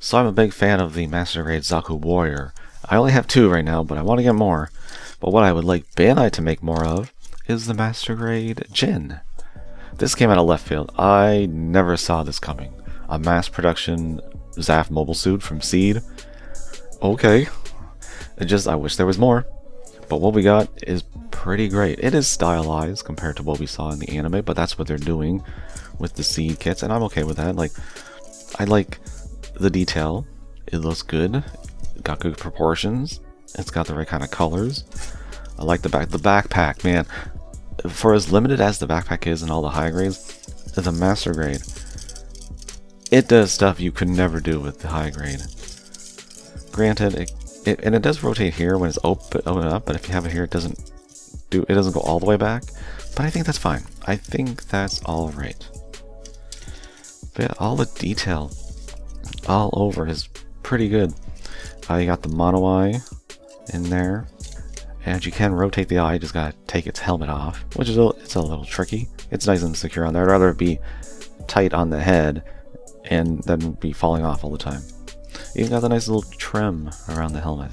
So I'm a big fan of the Master Grade Zaku Warrior. I only have 2 right now, but I want to get more. But what I would like Bandai to make more of is the Master Grade Ginn. This came out of left field. I never saw this coming. A mass production Zaf mobile suit from Seed. Okay. I wish there was more. But what we got is pretty great. It is stylized compared to what we saw in the anime, but that's what they're doing with the Seed kits, and I'm okay with that. I like the detail. It looks good. It got good proportions. It's got the right kind of colors. I like the backpack, man. For as limited as the backpack is in all the high grades, the Master Grade, it does stuff you could never do with the high grade. Granted, it does rotate here when it's open up, but if you have it here, it doesn't go all the way back. But I think that's fine. I think that's all right. But yeah, all the detail all over is pretty good. You got the mono eye in there, and you can rotate the eye. You just gotta take its helmet off, which is it's a little tricky. It's nice and secure on there. I'd rather it be tight on the head and then be falling off all the time. You got the nice little trim around the helmet,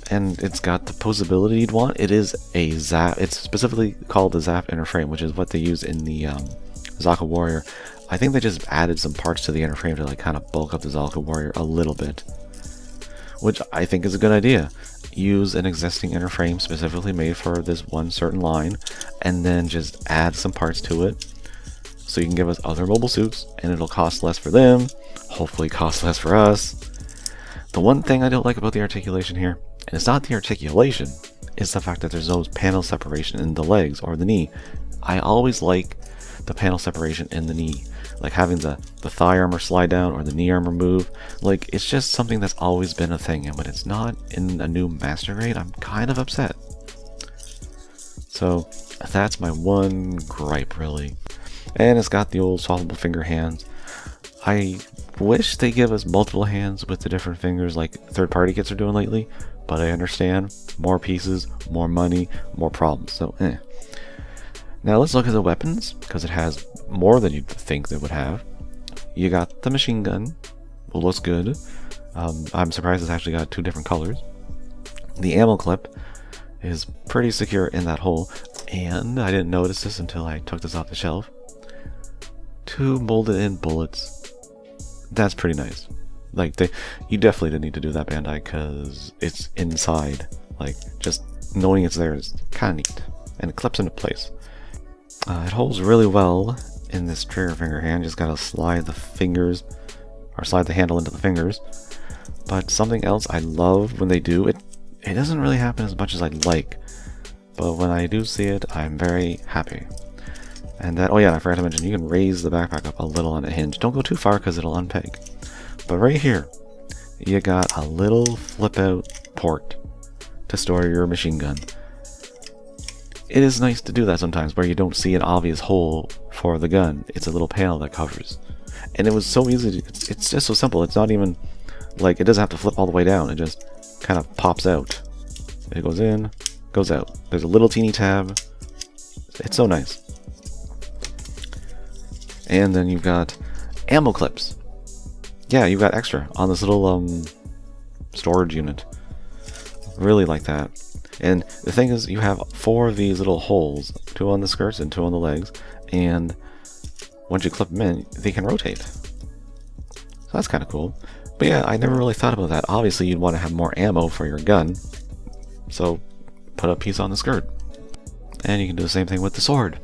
and it's got the posability you'd want. It is a Zap. It's specifically called the Zap inner frame, which is what they use in the Zaku Warrior. I think they just added some parts to the inner frame to kind of bulk up the Zaku Warrior a little bit, which I think is a good idea. Use an existing inner frame specifically made for this one certain line, and then just add some parts to it, so you can give us other mobile suits, and it'll cost less for them, hopefully cost less for us. The one thing I don't like about the articulation here, and it's not the articulation, is the fact that there's no panel separation in the legs or the knee. I always like the panel separation in the knee, like having the thigh armor slide down or the knee armor move. Like, it's just something that's always been a thing, and when it's not in a new Master Grade, I'm kind of upset. So that's my one gripe, really. And it's got the old swappable finger hands. I wish they give us multiple hands with the different fingers like third-party kits are doing lately, but I understand. More pieces, more money, more problems, so Now let's look at the weapons, because it has more than you'd think they would have. You got the machine gun, looks good. I'm surprised it's actually got 2 different colors. The ammo clip is pretty secure in that hole, and I didn't notice this until I took this off the shelf. 2 molded in bullets. That's pretty nice. Like, you definitely didn't need to do that, Bandai, because it's inside. Like, just knowing it's there is kind of neat, and it clips into place. It holds really well in this trigger finger hand. Just gotta slide the fingers, or slide the handle into the fingers. But something else I love when they do it, it doesn't really happen as much as I'd like, but when I do see it, I'm very happy. And that, oh yeah, I forgot to mention, you can raise the backpack up a little on a hinge. Don't go too far because it'll unpeg. But right here, you got a little flip out port to store your machine gun. It is nice to do that sometimes where you don't see an obvious hole for the gun. It's a little panel that covers. And it was so easy to, it's just so simple. It's not even like, it doesn't have to flip all the way down. It just kind of pops out. It goes in, goes out. There's a little teeny tab. It's so nice. And then you've got ammo clips. Yeah, you've got extra on this little storage unit. Really like that. And the thing is, you have 4 of these little holes, 2 on the skirts and 2 on the legs, and once you clip them in, they can rotate. So that's kind of cool. But yeah, I never really thought about that. Obviously, you'd want to have more ammo for your gun, so put a piece on the skirt. And you can do the same thing with the sword.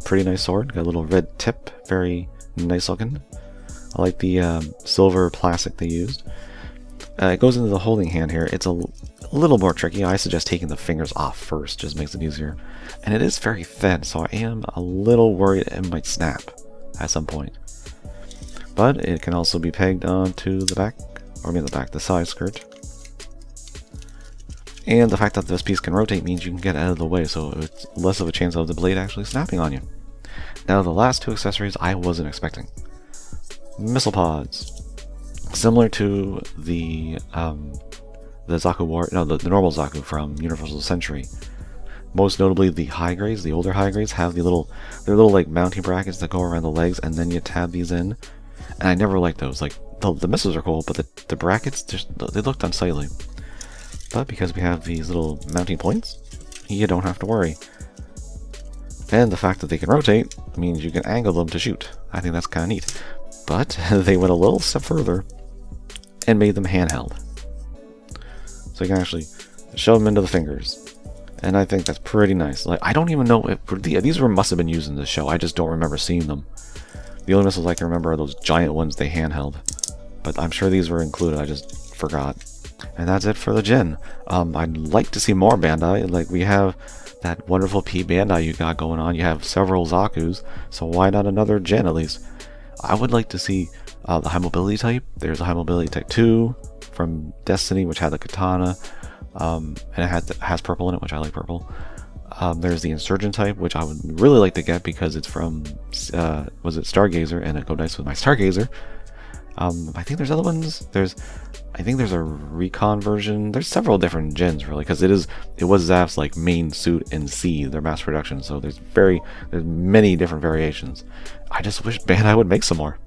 Pretty nice sword, got a little red tip, very nice looking. I like the silver plastic they used. It goes into the holding hand here. It's a little more tricky. I suggest taking the fingers off first, just makes it easier. And it is very thin, so I am a little worried it might snap at some point. But it can also be pegged onto the back, or maybe the side skirt. And the fact that this piece can rotate means you can get out of the way, so it's less of a chance of the blade actually snapping on you. Now the last 2 accessories I wasn't expecting. Missile pods. Similar to the Zaku Warrior, no, the normal Zaku from Universal Century. Most notably, the high grades, the older high grades, have their little like mounting brackets that go around the legs, and then you tab these in. And I never liked those. Like, the missiles are cool, but the brackets, they looked unsightly. But because we have these little mounting points, you don't have to worry. And the fact that they can rotate means you can angle them to shoot. I think that's kind of neat. But they went a little step further and made them handheld. So you can actually shove them into the fingers. And I think that's pretty nice. Like, I don't even know if these must have been used in this show. I just don't remember seeing them. The only missiles I can remember are those giant ones they handheld. But I'm sure these were included. I just forgot. And that's it for the Ginn. I'd like to see more Bandai. Like, we have that wonderful P Bandai you got going on. You have several Zakus, so why not another Ginn at least? I would like to see the high mobility type. There's a high mobility type 2 from Destiny, which had the katana, and it has purple in it, which I like purple. There's the Insurgent type, which I would really like to get because it's from, was it Stargazer, and it go nice with my Stargazer. I think there's other ones. I think there's a recon version. There's several different Ginns really, because it was Zaf's like main suit in C, their mass production. So there's many different variations. I just wish Bandai would make some more.